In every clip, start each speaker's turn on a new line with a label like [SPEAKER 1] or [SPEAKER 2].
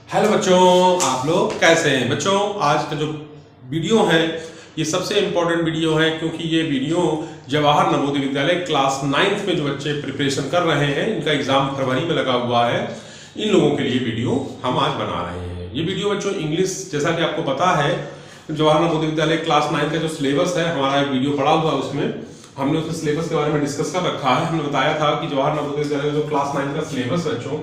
[SPEAKER 1] Hello बच्चों, आप लोग कैसे हैं? बच्चों, आज का जो वीडियो है ये सबसे इम्पोर्टेंट वीडियो है, क्योंकि ये video Jawahar Navodaya Vidyalaya class 9th में जो बच्चे प्रिपरेशन कर रहे हैं, इनका एग्जाम फरवरी में लगा हुआ है, इन लोगों के लिए वीडियो हम आज बना रहे हैं। ये वीडियो बच्चों इंग्लिश, जैसा कि आपको पता है जवाहर नवोदय विद्यालय क्लास 9 का जो सिलेबस है, हमारा एक वीडियो पड़ा हुआ है, उसमें हमने उसके सिलेबस के बारे में डिस्कस कर रखा है। हमने बताया था कि जवाहर नवोदय विद्यालय जो क्लास 9 का सिलेबस बच्चों,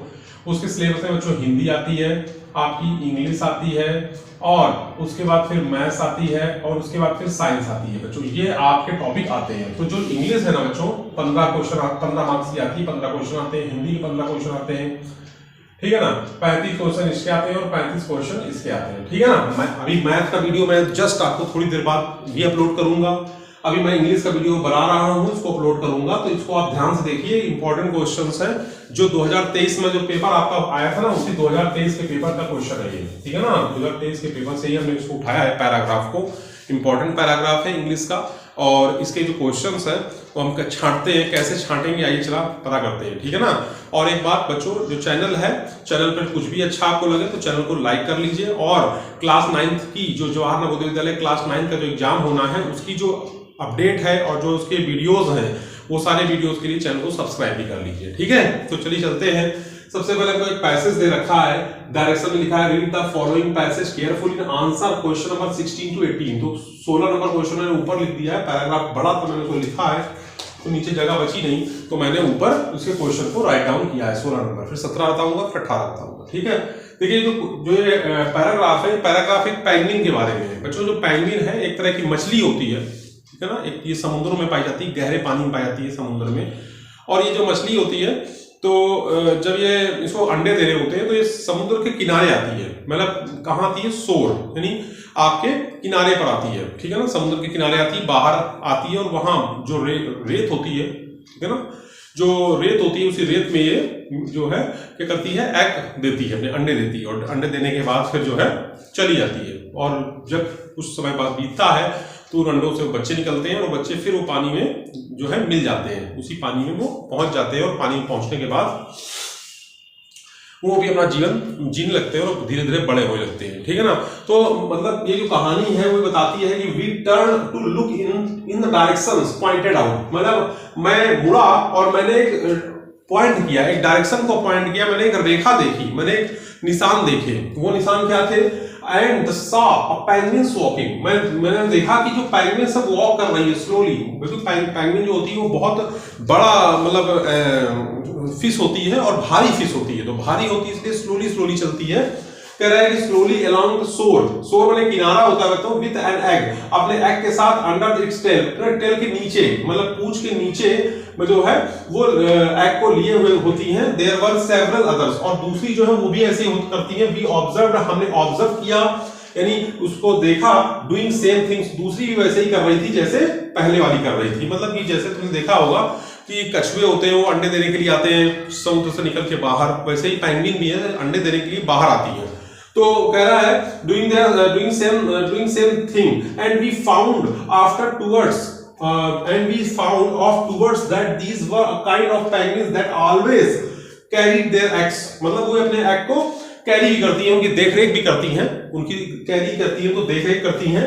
[SPEAKER 1] उसके सिलेबस में बच्चों हिंदी आती है, आपकी इंग्लिश आती है, और उसके बाद फिर मैथ्स आती है, और उसके बाद फिर साइंस आती है। बच्चों ये आपके टॉपिक आते हैं। तो जो इंग्लिश है ना बच्चों, 15 क्वेश्चन 15 मार्क्स की आती है, 15 क्वेश्चन आते हैं। हिंदी के 15 क्वेश्चन आते हैं, ठीक है ना। 35 क्वेश्चन इसके आते हैं और 35 क्वेश्चन इसके आते हैं, ठीक है ना। मैं अभी मैथ का वीडियो मैं जस्ट आपको थोड़ी देर बाद भी अपलोड करूंगा। अभी मैं इंग्लिश का वीडियो बना रहा हूं, इसको अपलोड करूंगा, तो इसको आप ध्यान से देखिए। इंपॉर्टेंट क्वेश्चंस हैं जो 2023 में जो पेपर आपका आया था ना, उसी 2023 के पेपर का क्वेश्चन है ये, ठीक है ना। 2023 के पेपर से ही हमने इसको उठाया है, पैराग्राफ को। इंपॉर्टेंट पैराग्राफ है इंग्लिश का, और इसके जो क्वेश्चंस हैं वो हम छांटते हैं। कैसे छांटेंगे आइए चला पता करते हैं, ठीक है ना। और एक बात बच्चों, जो चैनल है, चैनल पर कुछ भी अच्छा आपको लगे तो चैनल को लाइक कर लीजिए, और क्लास 9th की जो जवाहर नवोदय विद्यालय क्लास 9 का जो एग्जाम होना है, उसकी जो अपडेट है और जो उसके वीडियोस हैं, वो सारे वीडियोस के लिए चैनल को सब्सक्राइब भी कर लीजिए, ठीक है। तो चलिए चलते हैं। सबसे पहले हमको एक पैसेज दे रखा है, डायरेक्शन में लिखा है read the following passage carefully and answer question number 16 to 18। तो 16 नंबर क्वेश्चन मैंने ऊपर लिख दिया है, पैराग्राफ बड़ा तो मैंने उसको लिखा है, तो नीचे जगह बची नहीं, तो मैंने ऊपर उसके क्वेश्चन को राइट डाउन किया है 16 नंबर, फिर 17 बताऊंगा, फिर 18 बताऊंगा, ठीक है। देखिए जो ये पैराग्राफ है, पैराग्राफ एक पेंगुइन के बारे में है बच्चों। जो पेंगुइन है एक तरह की मछली होती है, ठीक है ना। एक ये समुद्रों में पाई जाती है, गहरे पानी में पाई जाती है समुद्र में। और ये जो मछली होती है, तो जब ये इसको अंडे दे रहे होते हैं, तो ये समुद्र के किनारे आती है। मतलब कहाँ आती है? शोर, यानी आपके किनारे पर आती है, ठीक है ना। समुद्र के किनारे आती है, बाहर आती है, और वहां जो रेत होती है, ठीक है ना, जो रेत होती है, उसी रेत में ये जो है क्या करती है, एग देती है, अपने अंडे देती है, और अंडे देने के बाद फिर जो है चली जाती है। और जब कुछ समय बाद बीतता है तो उन अंडों से बच्चे निकलते हैं, और बच्चे फिर वो पानी में जो है मिल जाते हैं, उसी पानी में वो पहुंच जाते हैं, और पानी में पहुंचने के बाद वो भी अपना जीवन जीने लगते हैं और धीरे धीरे बड़े होने लगते हैं, ठीक है ना। तो मतलब ये जो कहानी है वो बताती है कि we turn to look in the directions pointed out. मतलब मैं मुड़ा और मैंने एक पॉइंट किया, एक डायरेक्शन को पॉइंट किया, मैंने एक रेखा देखी, मैंने एक निशान देखे। वो निशान क्या थे? And saw a penguins walking. मैंने देखा कि जो पेंगुइन सब वॉक कर रही है स्लोली। पेंगुइन जो होती है वो बहुत बड़ा मतलब फिश होती है, और भारी फिश होती है, तो भारी होती है इसलिए स्लोली स्लोली चलती है। कह रहा है कि स्लोली अलोंग द शोर, शोर माने किनारा होता है, तो विद एन एग, अपने एग के साथ, अंडर इट्स टेल, टेल के नीचे, मतलब पूंछ के नीचे में जो है वो एग को लिए हुए होती हैं। देयर वर सेवरल अदर्स, और दूसरी जो है वो भी ऐसे ही करती है। वी ऑब्जर्व, हमने ऑब्जर्व किया, यानी उसको देखा। डूइंग सेम थिंग्स, दूसरी भी वैसे ही कर रही थी जैसे पहले वाली कर रही थी। मतलब कि जैसे तुमने देखा होगा कि कछुए होते हैं, वो अंडे देने के लिए आते हैं समुद्र से निकल के बाहर, वैसे ही पेंगुइन भी है, अंडे देने के लिए बाहर आती है। तो कह रहा है doing same thing and we found after towards and we found afterwards that these were a kind of penguins that always carried their eggs। मतलब वो अपने एग को कैरी भी करती हैं, उनकी देखरेख भी करती हैं, उनकी कैरी करती हैं तो देखरेख करती हैं।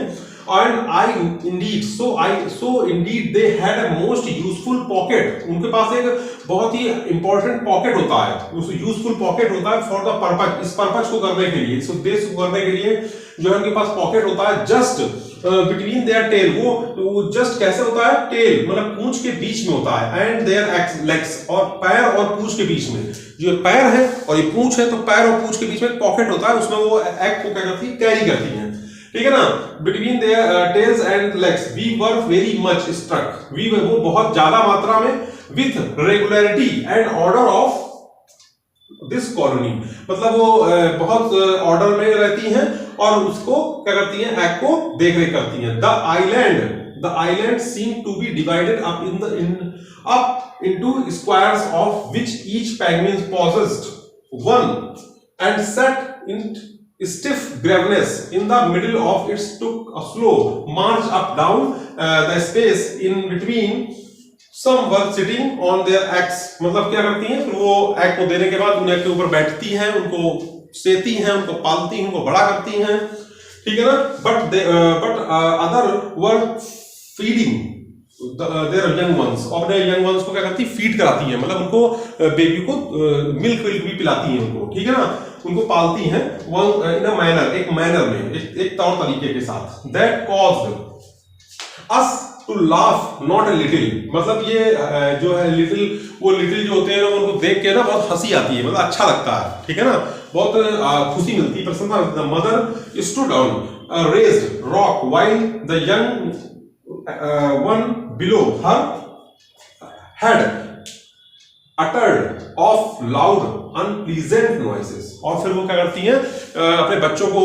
[SPEAKER 1] And I indeed they had a most useful pocket। उनके पास एक बहुत ही इंपॉर्टेंट पॉकेट होता है, उस यूजफुल पॉकेट होता है फॉर द पर्पज, इस पर्पज को करने के लिए, इस उद्देश्य को करने के लिए जो है उनके पास पॉकेट होता है। जस्ट बिटवीन देयर टेल, वो जस्ट कैसे होता है? टेल मतलब पूंछ के बीच में होता है, एंड देयर लेग्स, और पैर और पूंछ के बीच में, जो पैर है और ये पूंछ है, तो पैर और पूंछ के बीच में पॉकेट होता है, उसमें वो एग को क्या करती है? कैरी करती है, ठीक है ना। Between their tails and legs we were very much struck, we वो बहुत ज्यादा मात्रा में, with regularity and order of this colony, मतलब वो बहुत ऑर्डर में रहती हैं, और उसको क्या करती हैं? एग को देख रेख करती हैं। The island seem to be divided up into squares of which each penguin possessed one and sat in stiff graveness in the middle of it, took a slow march up down the space in between। some were sitting on their eggs, मतलब क्या करती हैं? फिर वो egg को देने के बाद उन एग के ऊपर बैठती हैं, उनको सेती हैं, उनको पालती हैं, उनको बड़ा करती हैं, ठीक है ना। But other were feeding their young once, और अपने यंग वंस को क्या करती है, फीड कराती है, मतलब उनको बेबी को मिल्क भी पिलाती हैं उनको, ठीक है ना, उनको पालती हैं वन इन अ मैनर, एक मैनर में, एक तौर तरीके के साथ, that caused us to laugh not a little, मतलब ये जो है लिटिल, वो लिटिल जो होते हैं उनको देख के ना बहुत हंसी आती है, मतलब अच्छा लगता है, ठीक है ना, बहुत खुशी मिलती है, प्रसन्नता। The mother stood on raised rock while the young one below her had uttered of loud unpleasant noises, और फिर वो क्या करती हैं, अपने बच्चों को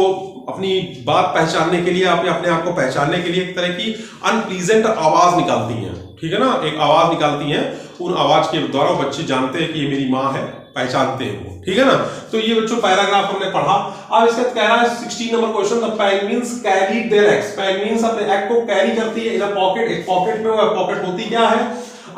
[SPEAKER 1] अपनी बात पहचानने के लिए, अपने आप को पहचानने के लिए एक तरह की अनप्लीजेंट आवाज निकालती हैं, ठीक है ना, एक आवाज निकालती हैं, उन आवाज के द्वारा बच्चे जानते हैं कि ये मेरी माँ है, पहचानते हैं वो, ठीक है ना। तो ये बच्चों पैराग्राफ हमने पढ़ा। अब इसका कह रहा है 16 number question, the penguins carried their eggs, penguins अपने एग को कैरी करती है इन अ पॉकेट, एक पॉकेट में, वो पॉकेट होती क्या है,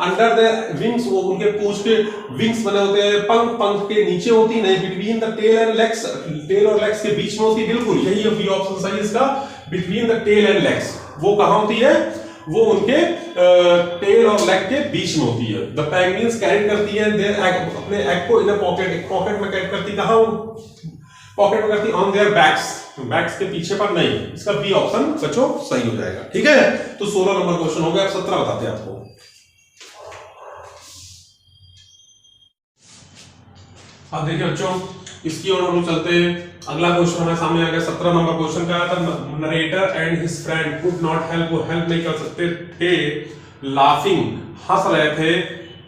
[SPEAKER 1] अंडर द विंग्स, वो उनके पूंछ के विंग्स बने होते हैं, पंख, पंख के नीचे होती नहीं, between the tail and legs, tail और लेग्स के बीच में होती है, बिल्कुल यही बी ऑप्शन सही है इसका, between the tail and legs, वो कहां होती है, वो उनके टेल और लेग के बीच में होती है। द पेंगुइन्स कैरी करती है देयर एग, अपने एग को इन अ पॉकेट, एक पॉकेट में कैरी करती, कहां पॉकेट में करती, ऑन देयर बैक्स, बैक्स के पीछे पर नहीं, इसका बी ऑप्शन बच्चों सही हो जाएगा, ठीक है। तो 16 नंबर क्वेश्चन हो गया, अब 17 बताते हैं आपको। अब देखिए बच्चों, इसकी ओर हम चलते हैं। अगला क्वेश्चन हमारे सामने आ गया, 17 नंबर क्वेश्चन का था, narrator and his friend could not help, वो हेल्प नहीं कर सकते थे, लाफिंग, हंस रहे थे,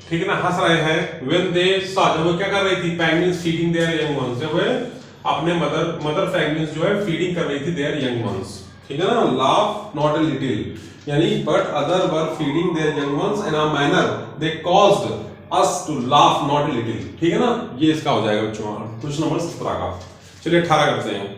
[SPEAKER 1] ठीक है ना, हंस रहे हैं, व्हेन दे सॉ, जब वो क्या कर रही थी, penguins feeding their young once, जब वे अपने मदर पेंगुइन्स जो है फीडिंग कर रही थी देयर यंग वंस, ठीक है ना, लाफ नॉट अ लिटिल, यानी but other were feeding their young ones in a manner they caused us to laugh not a little, ठीक है ना, ये इसका हो जाएगा बच्चों क्वेश्चन नंबर 17 का। चलिए 18 करते हैं।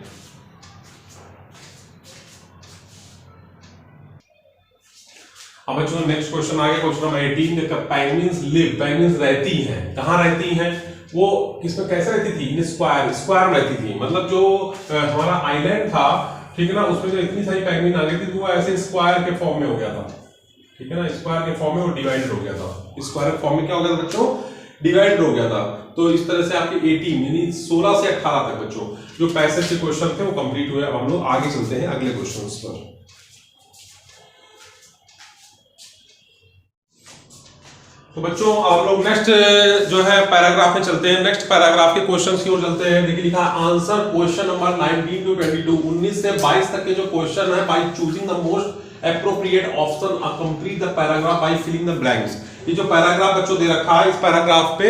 [SPEAKER 1] अब बच्चों नेक्स्ट क्वेश्चन आ गया, question number 18, penguins live, penguins रहती हैं, कहाँ रहती हैं, वो किसमें कैसे रहती थी, इन स्क्वायर, स्क्वायर में रहती थी, मतलब जो हमारा आइलैंड था, ठीक है ना, उसमें जो इतनी सारी पेंगुइन आ गई थी, तो वो ऐसे स्क्वायर के फॉर्म में हो गया था, ठीक है ना, स्क्वायर के फॉर्म में वो डिवाइडेड हो गया था, स्क्वायर के फॉर्म में क्या हो गया था बच्चों, डिवाइडेड हो गया था। तो इस तरह से आपके 18 यानी 16 से 18 तक बच्चों जो पैसेज के क्वेश्चन थे वो कंप्लीट हुए। अब हम लोग आगे चलते हैं अगले क्वेश्चंस पर। तो बच्चों हम लोग नेक्स्ट जो है पैराग्राफ में चलते हैं, नेक्स्ट पैराग्राफ के क्वेश्चंस की ओर चलते हैं। देखिए लिखा आंसर क्वेश्चन नंबर 19 टू 22, 19 से 22 तक के जो क्वेश्चन है, by choosing the most appropriate option complete the paragraph by filling the blanks। ये जो पैराग्राफ बच्चों दे रखा है, इस पैराग्राफ पे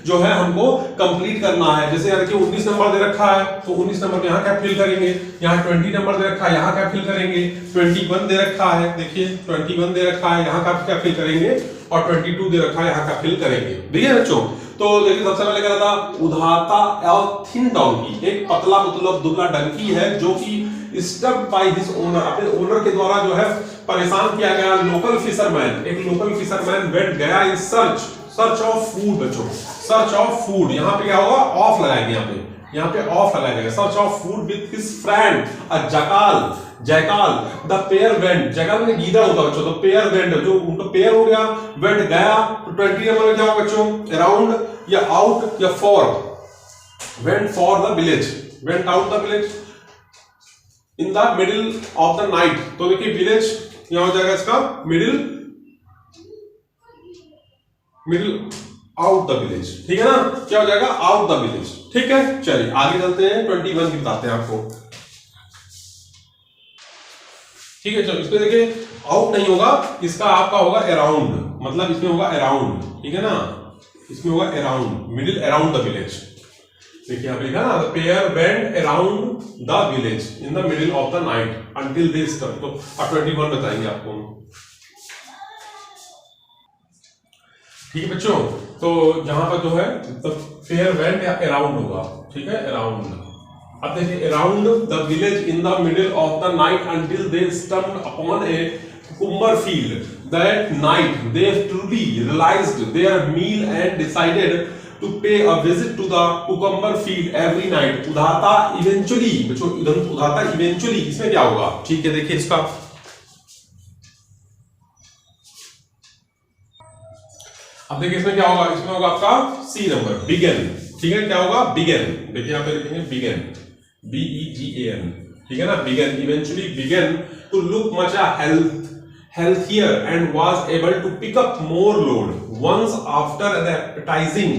[SPEAKER 1] जो है हमको कंप्लीट करना है। जैसे यार कि 19 नंबर दे रखा है, तो 19 नंबर पे यहाँ क्या फिल करेंगे, यहाँ 20 नंबर दे रखा है, यहाँ क्या फिल करेंगे, 21 दे रखा है, देखिए 21 दे रखा है, यहाँ का क्या फिल करेंगे, और 22 दे रखा है, यहाँ का फिल करेंगे। ठीक है बच्चों, तो देखिए सबसे पहले क्या था, उधाता और थिन डोंकी, एक पतला मतलब दुबला डंकी है जो कि स्टब्ड बाय हिज ओनर, अपने ओनर के द्वारा जो है परेशान किया गया। लोकल फिशरमैन, एक लोकल फिशरमैन वेंट गया इन सर्च ऑफ फूड बच्चों, सर्च ऑफ फूड, यहाँ पे क्या होगा, ऑफ लगाएंगे, यहाँ पे ऑफ लगाया जाएगा, search of food with his friend a jackal, the pair went, jackal में गीदड़ होता बच्चों, तो पेयर वेंट, जो उनका पेयर हो गया, वेंट गया, तो 20 नंबर में क्या होगा बच्चों, अराउंड या आउट या for, went for the village, went out the village, in the middle of the night, तो देखिए विलेज यहां हो जाएगा इसका मिडिल आउट द विलेज, ठीक है ना, क्या हो जाएगा, आउट द विलेज। ठीक है, चलिए आगे चलते हैं, 21 की बताते हैं आपको। ठीक है, चलो इस पे देखिए आउट नहीं होगा, इसका आपका होगा अराउंड, मतलब इसमें होगा अराउंड, ठीक है ना, इसमें होगा around, middle around the village. देखिए यहाँ पे लिखा ना, the pair went around the village in the middle of the night until they stop, तो 21 बताएंगे आपको। ठीक है बच्चों, तो जहां पर जो है द पेयर वेंट या अराउंड होगा, ठीक है, अराउंड। अब देखिए around the village in the middle of the night until they stumbled upon a cucumber field, that night they truly realized their meal and decided to pay a visit to the cucumber field every night. उदाता eventually, बच्चों उदाता eventually इसमें क्या होगा? ठीक है, देखिए इसका अब देखिए इसमें क्या होगा, इसमें होगा आपका सी नंबर बिगन। ठीक है, क्या होगा? बिगन। देखिए यहां पे लिखेंगे बिगन, BEGAN। ठीक है ना, began eventually began to look much healthier and was able to pick up more load once after an appetizing,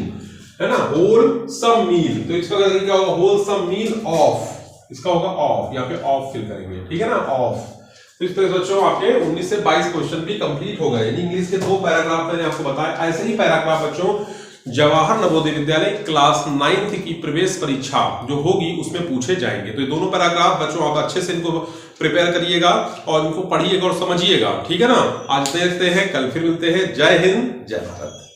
[SPEAKER 1] है ना, wholesome meal। तो इसका क्या होगा? wholesome meal of, इसका होगा ऑफ, यहाँ पे ऑफ फिल करेंगे। ठीक है ना, ऑफ। तो इस तरह से बच्चों आपके 19 से 22 क्वेश्चन भी कंप्लीट हो गए। यानी इंग्लिश के 2 पैराग्राफ मैंने आपको बताया। ऐसे ही पैराग्राफ बच्चों जवाहर नवोदय विद्यालय क्लास 9th की प्रवेश परीक्षा जो होगी उसमें पूछे जाएंगे। तो ये दोनों पैराग्राफ बच्चों आप अच्छे से इनको प्रिपेयर करिएगा और इनको पढ़िएगा और समझिएगा। ठीक है ना, आज देखते हैं, कल फिर मिलते हैं। जय हिंद, जय भारत।